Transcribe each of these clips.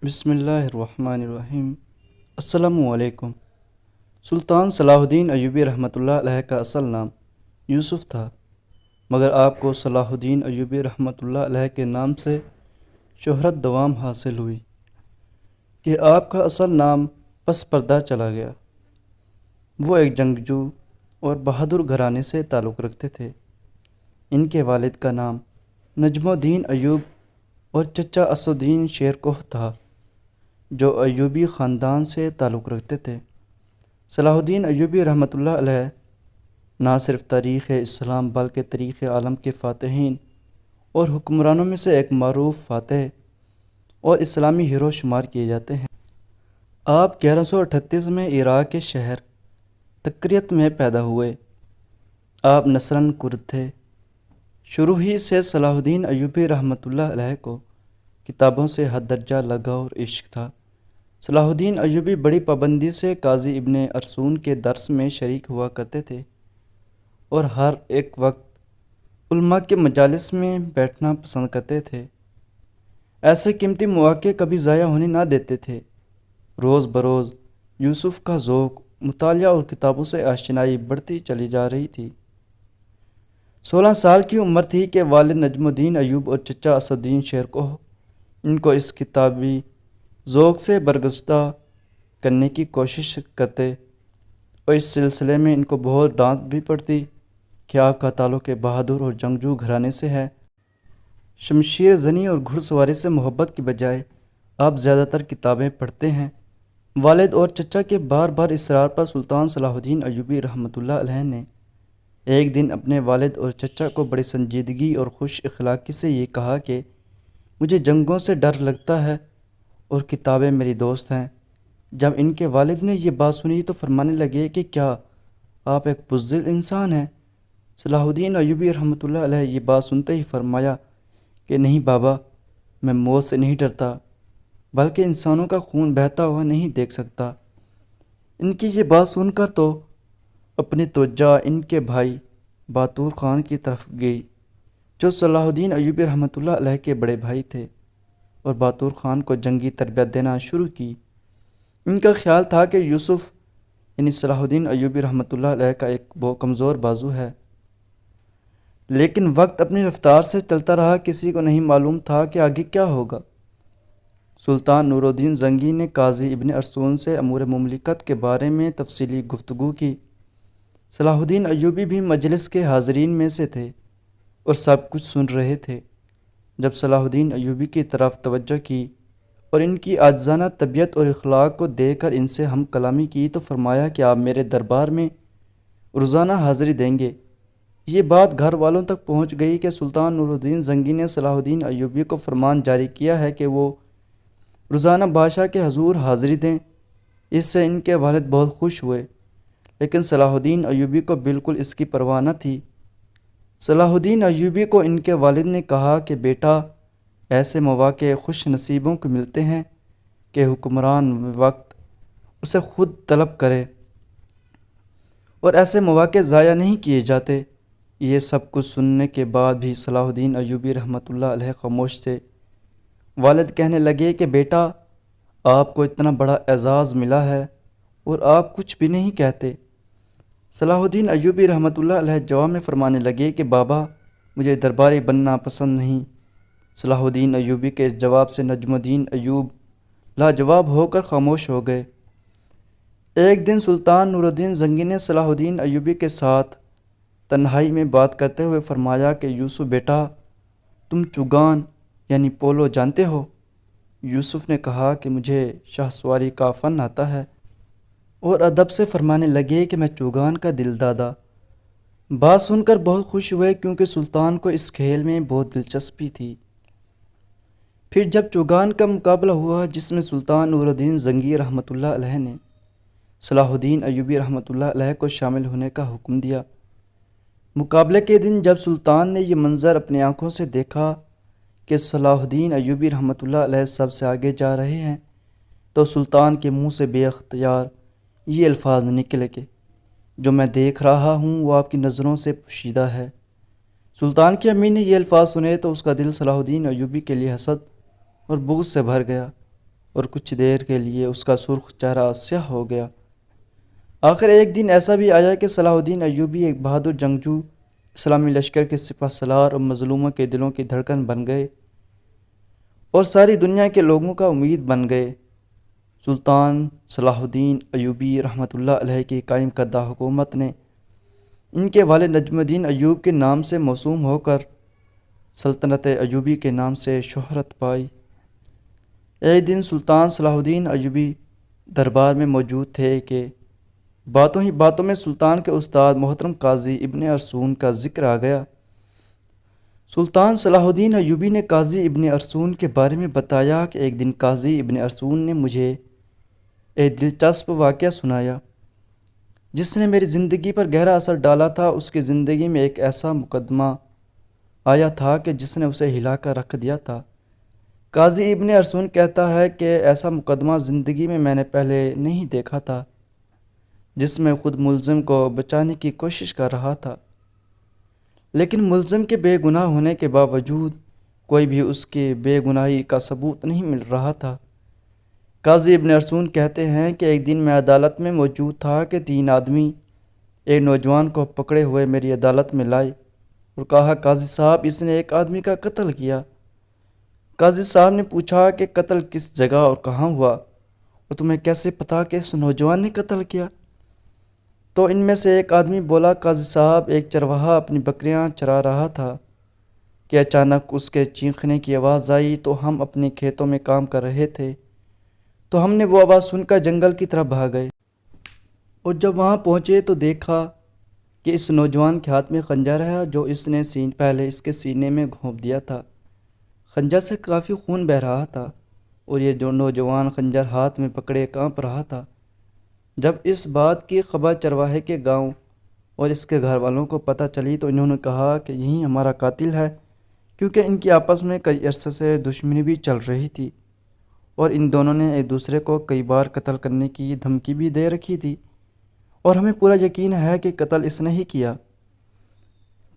بسم اللہ الرحمن الرحیم۔ السلام علیکم۔ سلطان صلاح الدین ایوبی رحمۃ اللہ علیہ کا اصل نام یوسف تھا، مگر آپ کو صلاح الدین ایوبی رحمۃ اللہ علیہ کے نام سے شہرت دوام حاصل ہوئی کہ آپ کا اصل نام پس پردہ چلا گیا۔ وہ ایک جنگجو اور بہادر گھرانے سے تعلق رکھتے تھے۔ ان کے والد کا نام نجم الدین ایوب اور چچا اسد الدین شیر کوہ تھا، جو ایوبی خاندان سے تعلق رکھتے تھے۔ صلاح الدین ایوبی رحمۃ اللہ علیہ نہ صرف تاریخ اسلام بلکہ تاریخ عالم کے فاتحین اور حکمرانوں میں سے ایک معروف فاتح اور اسلامی ہیرو شمار کیے جاتے ہیں۔ آپ 1138 میں عراق کے شہر تکریت میں پیدا ہوئے۔ آپ نسلاً کرد تھے۔ شروع ہی سے صلاح الدین ایوبی رحمۃ اللہ علیہ کو کتابوں سے حد درجہ لگاؤ اور عشق تھا۔ صلاح الدین ایوبی بڑی پابندی سے قاضی ابن ارسطو کے درس میں شریک ہوا کرتے تھے اور ہر ایک وقت علماء کے مجالس میں بیٹھنا پسند کرتے تھے۔ ایسے قیمتی مواقع کبھی ضائع ہونے نہ دیتے تھے۔ روز بروز یوسف کا ذوق مطالعہ اور کتابوں سے آشنائی بڑھتی چلی جا رہی تھی۔ 16 سال کی عمر تھی کہ والد نجم الدین ایوب اور چچا اسد الدین شیر کوہ ان کو اس کتابی ذوق سے برگزیدہ کرنے کی کوشش کرتے، اور اس سلسلے میں ان کو بہت ڈانٹ بھی پڑتی کہ آپ کا تعلق بہادر اور جنگجو گھرانے سے ہے۔ شمشیر زنی اور گھڑ سواری سے محبت کی بجائے آپ زیادہ تر کتابیں پڑھتے ہیں۔ والد اور چچا کے بار بار اصرار پر سلطان صلاح الدین ایوبی رحمۃ اللہ علیہ نے ایک دن اپنے والد اور چچا کو بڑی سنجیدگی اور خوش اخلاقی سے یہ کہا کہ مجھے جنگوں سے ڈر لگتا ہے اور کتابیں میری دوست ہیں۔ جب ان کے والد نے یہ بات سنی تو فرمانے لگے کہ کیا آپ ایک بزدل انسان ہیں؟ صلاح الدین ایوبی رحمۃ اللہ علیہ یہ بات سنتے ہی فرمایا کہ نہیں بابا، میں موت سے نہیں ڈرتا، بلکہ انسانوں کا خون بہتا ہوا نہیں دیکھ سکتا۔ ان کی یہ بات سن کر تو اپنی توجہ ان کے بھائی باتور خان کی طرف گئی، جو صلاح الدین ایوبی رحمۃ اللہ علیہ کے بڑے بھائی تھے، اور باتور خان کو جنگی تربیت دینا شروع کی۔ ان کا خیال تھا کہ یوسف یعنی صلاح الدین ایوبی رحمۃ اللہ علیہ کا ایک بہت کمزور بازو ہے، لیکن وقت اپنی رفتار سے چلتا رہا، کسی کو نہیں معلوم تھا کہ آگے کیا ہوگا۔ سلطان نور الدین زنگی نے قاضی ابن ارسطو سے امور مملکت کے بارے میں تفصیلی گفتگو کی۔ صلاح الدین ایوبی بھی مجلس کے حاضرین میں سے تھے اور سب کچھ سن رہے تھے۔ جب صلاح الدین ایوبی کی طرف توجہ کی اور ان کی عاجزانہ طبیعت اور اخلاق کو دیکھ کر ان سے ہم کلامی کی تو فرمایا کہ آپ میرے دربار میں روزانہ حاضری دیں گے۔ یہ بات گھر والوں تک پہنچ گئی کہ سلطان نور الدین زنگی نے صلاح الدین ایوبی کو فرمان جاری کیا ہے کہ وہ روزانہ بادشاہ کے حضور حاضری دیں۔ اس سے ان کے والد بہت خوش ہوئے، لیکن صلاح الدین ایوبی کو بالکل اس کی پرواہ نہ تھی۔ صلاح الدین ایوبی کو ان کے والد نے کہا کہ بیٹا، ایسے مواقع خوش نصیبوں کو ملتے ہیں کہ حکمران وقت اسے خود طلب کرے، اور ایسے مواقع ضائع نہیں کیے جاتے۔ یہ سب کچھ سننے کے بعد بھی صلاح الدین ایوبی رحمۃ اللہ علیہ خاموش تھے۔ والد کہنے لگے کہ بیٹا، آپ کو اتنا بڑا اعزاز ملا ہے اور آپ کچھ بھی نہیں کہتے۔ صلاح الدین ایوبی رحمۃ اللہ علیہ جواب میں فرمانے لگے کہ بابا، مجھے درباری بننا پسند نہیں۔ صلاح الدین ایوبی کے اس جواب سے نجم الدین ایوب لاجواب ہو کر خاموش ہو گئے۔ ایک دن سلطان نور الدین زنگی نے صلاح الدین ایوبی کے ساتھ تنہائی میں بات کرتے ہوئے فرمایا کہ یوسف بیٹا، تم چوگان یعنی پولو جانتے ہو؟ یوسف نے کہا کہ مجھے شاہ سواری کا فن آتا ہے، اور ادب سے فرمانے لگے کہ میں چوگان کا دل دادا۔ بات سن کر بہت خوش ہوئے، کیونکہ سلطان کو اس کھیل میں بہت دلچسپی تھی۔ پھر جب چوگان کا مقابلہ ہوا، جس میں سلطان نور الدین زنگی رحمۃ اللہ علیہ نے صلاح الدین ایوبی رحمۃ اللہ علیہ کو شامل ہونے کا حکم دیا۔ مقابلے کے دن جب سلطان نے یہ منظر اپنی آنکھوں سے دیکھا کہ صلاح الدین ایوبی رحمۃ اللہ علیہ سب سے آگے جا رہے ہیں، تو سلطان کے منہ سے بے اختیار یہ الفاظ نکلے کہ جو میں دیکھ رہا ہوں وہ آپ کی نظروں سے پوشیدہ ہے۔ سلطان کی امی نے یہ الفاظ سنے تو اس کا دل صلاح الدین ایوبی کے لیے حسد اور بغض سے بھر گیا۔ اور کچھ دیر کے لیے اس کا سرخ چہرہ سیاہ ہو گیا۔ آخر ایک دن ایسا بھی آیا کہ صلاح الدین ایوبی ایک بہادر جنگجو، اسلامی لشکر کے سپہ سالار اور مظلوموں کے دلوں کی دھڑکن بن گئے اور ساری دنیا کے لوگوں کا امید بن گئے۔ سلطان صلاح الدین ایوبی رحمۃ اللہ علیہ کی قائم کردہ حکومت نے ان کے والد نجم الدین ایوب کے نام سے موسوم ہو کر سلطنت ایوبی کے نام سے شہرت پائی۔ ایک دن سلطان صلاح الدین ایوبی دربار میں موجود تھے کہ باتوں ہی باتوں میں سلطان کے استاد محترم قاضی ابن ارسطون کا ذکر آ گیا۔ سلطان صلاح الدین ایوبی نے قاضی ابن ارسطون کے بارے میں بتایا کہ ایک دن قاضی ابن ارسطون نے مجھے ایک دلچسپ واقعہ سنایا جس نے میری زندگی پر گہرا اثر ڈالا تھا۔ اس کی زندگی میں ایک ایسا مقدمہ آیا تھا کہ جس نے اسے ہلا کر رکھ دیا تھا۔ قاضی ابن ارسطون کہتا ہے کہ ایسا مقدمہ زندگی میں نے پہلے نہیں دیکھا تھا جس میں خود ملزم کو بچانے کی کوشش کر رہا تھا، لیکن ملزم کے بے گناہ ہونے کے باوجود کوئی بھی اس کی بے گناہی کا ثبوت نہیں مل رہا تھا۔ قاضی ابن ارسطون کہتے ہیں کہ ایک دن میں عدالت میں موجود تھا کہ 3 آدمی ایک نوجوان کو پکڑے ہوئے میری عدالت میں لائے اور کہا، قاضی صاحب اس نے ایک آدمی کا قتل کیا۔ قاضی صاحب نے پوچھا کہ قتل کس جگہ اور کہاں ہوا اور تمہیں کیسے پتا کہ اس نوجوان نے قتل کیا؟ تو ان میں سے ایک آدمی بولا، قاضی صاحب ایک چرواہا اپنی بکریاں چرا رہا تھا کہ اچانک اس کے چیخنے کی آواز آئی تو ہم اپنے کھیتوں میں کام کر رہے تھے تو ہم نے وہ آواز سن کر جنگل کی طرف بھاگ گئے اور جب وہاں پہنچے تو دیکھا کہ اس نوجوان کے ہاتھ میں خنجر ہے جو اس نے پہلے اس کے سینے میں گھونپ دیا تھا۔ خنجر سے کافی خون بہہ رہا تھا اور یہ جو نوجوان خنجر ہاتھ میں پکڑے کانپ رہا تھا۔ جب اس بات کی خبر چرواہے کے گاؤں اور اس کے گھر والوں کو پتہ چلی تو انہوں نے کہا کہ یہی ہمارا قاتل ہے، کیونکہ ان کی آپس میں کئی عرصے سے دشمنی بھی چل رہی تھی اور ان دونوں نے ایک دوسرے کو کئی بار قتل کرنے کی دھمکی بھی دے رکھی تھی اور ہمیں پورا یقین ہے کہ قتل اس نے ہی کیا۔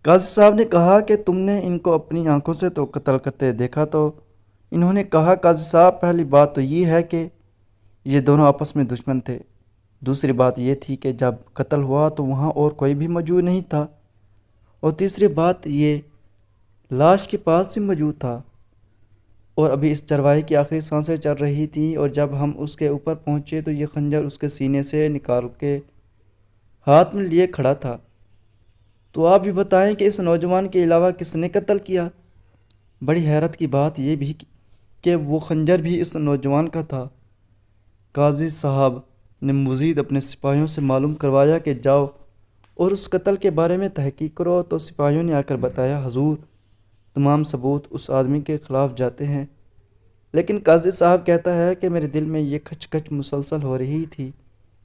قاضی صاحب نے کہا کہ تم نے ان کو اپنی آنکھوں سے تو قتل کرتے دیکھا؟ تو انہوں نے کہا، قاضی صاحب پہلی بات تو یہ ہے کہ یہ دونوں آپس میں دشمن تھے، دوسری بات یہ تھی کہ جب قتل ہوا تو وہاں اور کوئی بھی موجود نہیں تھا، اور تیسری بات یہ لاش کے پاس سے موجود تھا اور ابھی اس چرواہے کی آخری سانسیں چل رہی تھیں، اور جب ہم اس کے اوپر پہنچے تو یہ خنجر اس کے سینے سے نکال کے ہاتھ میں لیے کھڑا تھا۔ تو آپ بھی بتائیں کہ اس نوجوان کے علاوہ کس نے قتل کیا؟ بڑی حیرت کی بات یہ بھی کہ وہ خنجر بھی اس نوجوان کا تھا۔ قاضی صاحب نے مزید اپنے سپاہیوں سے معلوم کروایا کہ جاؤ اور اس قتل کے بارے میں تحقیق کرو، تو سپاہیوں نے آ کر بتایا، حضور تمام ثبوت اس آدمی کے خلاف جاتے ہیں، لیکن قاضی صاحب کہتا ہے کہ میرے دل میں یہ کھچ کھچ مسلسل ہو رہی تھی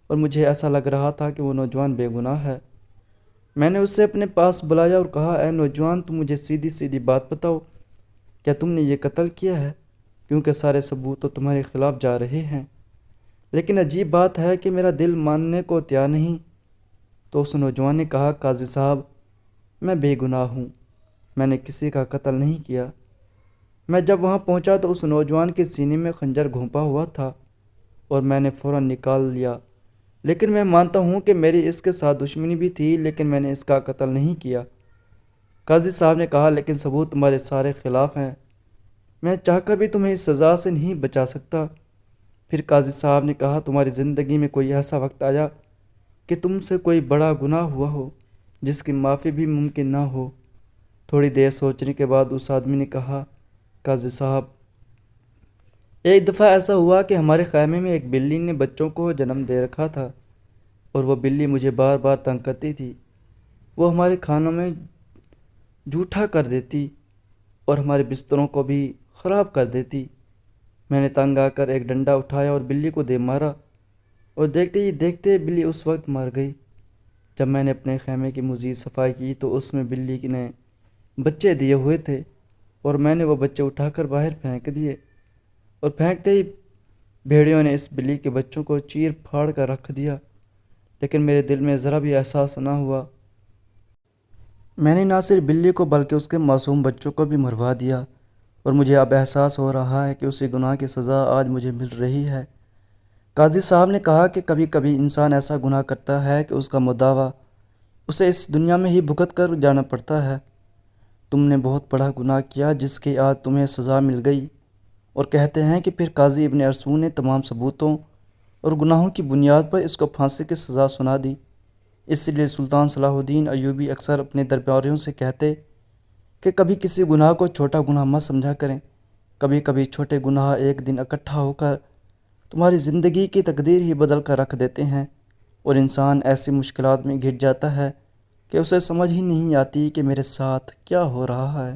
اور مجھے ایسا لگ رہا تھا کہ وہ نوجوان بے گناہ ہے۔ میں نے اسے اپنے پاس بلایا اور کہا، اے نوجوان تم مجھے سیدھی سیدھی بات بتاؤ، کیا تم نے یہ قتل کیا ہے؟ کیونکہ سارے ثبوت تو تمہارے خلاف جا رہے ہیں، لیکن عجیب بات ہے کہ میرا دل ماننے کو تیار نہیں۔ تو اس نوجوان نے کہا، قاضی صاحب میں بے گناہ ہوں، میں نے کسی کا قتل نہیں کیا۔ میں جب وہاں پہنچا تو اس نوجوان کے سینے میں خنجر گھونپا ہوا تھا اور میں نے فوراً نکال لیا، لیکن میں مانتا ہوں کہ میری اس کے ساتھ دشمنی بھی تھی، لیکن میں نے اس کا قتل نہیں کیا۔ قاضی صاحب نے کہا، لیکن ثبوت تمہارے سارے خلاف ہیں، میں چاہ کر بھی تمہیں اس سزا سے نہیں بچا سکتا۔ پھر قاضی صاحب نے کہا، تمہاری زندگی میں کوئی ایسا وقت آیا کہ تم سے کوئی بڑا گناہ ہوا ہو جس کی معافی بھی ممکن نہ ہو؟ تھوڑی دیر سوچنے کے بعد اس آدمی نے کہا، قاضی صاحب ایک دفعہ ایسا ہوا کہ ہمارے خیمے میں ایک بلی نے بچوں کو جنم دے رکھا تھا اور وہ بلی مجھے بار بار تنگ کرتی تھی۔ وہ ہمارے کھانوں میں جھوٹا کر دیتی اور ہمارے بستروں کو بھی خراب کر دیتی۔ میں نے تنگ آ کر ایک ڈنڈا اٹھایا اور بلی کو دے مارا اور دیکھتے ہی دیکھتے بلی اس وقت مر گئی۔ جب میں نے اپنے خیمے کی مزید صفائی کی تو اس میں بلی نے بچے دیے ہوئے تھے اور میں نے وہ بچے اٹھا کر باہر پھینک دیے، اور پھینکتے ہی بھیڑیوں نے اس بلی کے بچوں کو چیر پھاڑ کر رکھ دیا، لیکن میرے دل میں ذرا بھی احساس نہ ہوا۔ میں نے نہ صرف بلی کو بلکہ اس کے معصوم بچوں کو بھی مروا دیا اور مجھے اب احساس ہو رہا ہے کہ اسی گناہ کی سزا آج مجھے مل رہی ہے۔ قاضی صاحب نے کہا کہ کبھی کبھی انسان ایسا گناہ کرتا ہے کہ اس کا مداوع اسے اس دنیا میں ہی بھگت کر جانا پڑتا ہے۔ تم نے بہت بڑا گناہ کیا جس کی آج تمہیں سزا مل گئی۔ اور کہتے ہیں کہ پھر قاضی ابن ارسطو نے تمام ثبوتوں اور گناہوں کی بنیاد پر اس کو پھانسی کی سزا سنا دی۔ اس لیے سلطان صلاح الدین ایوبی اکثر اپنے درباریوں سے کہتے کہ کبھی کسی گناہ کو چھوٹا گناہ مت سمجھا کریں۔ کبھی کبھی چھوٹے گناہ ایک دن اکٹھا ہو کر تمہاری زندگی کی تقدیر ہی بدل کر رکھ دیتے ہیں، اور انسان ایسی مشکلات میں گھٹ جاتا ہے کہ اسے سمجھ ہی نہیں آتی کہ میرے ساتھ کیا ہو رہا ہے۔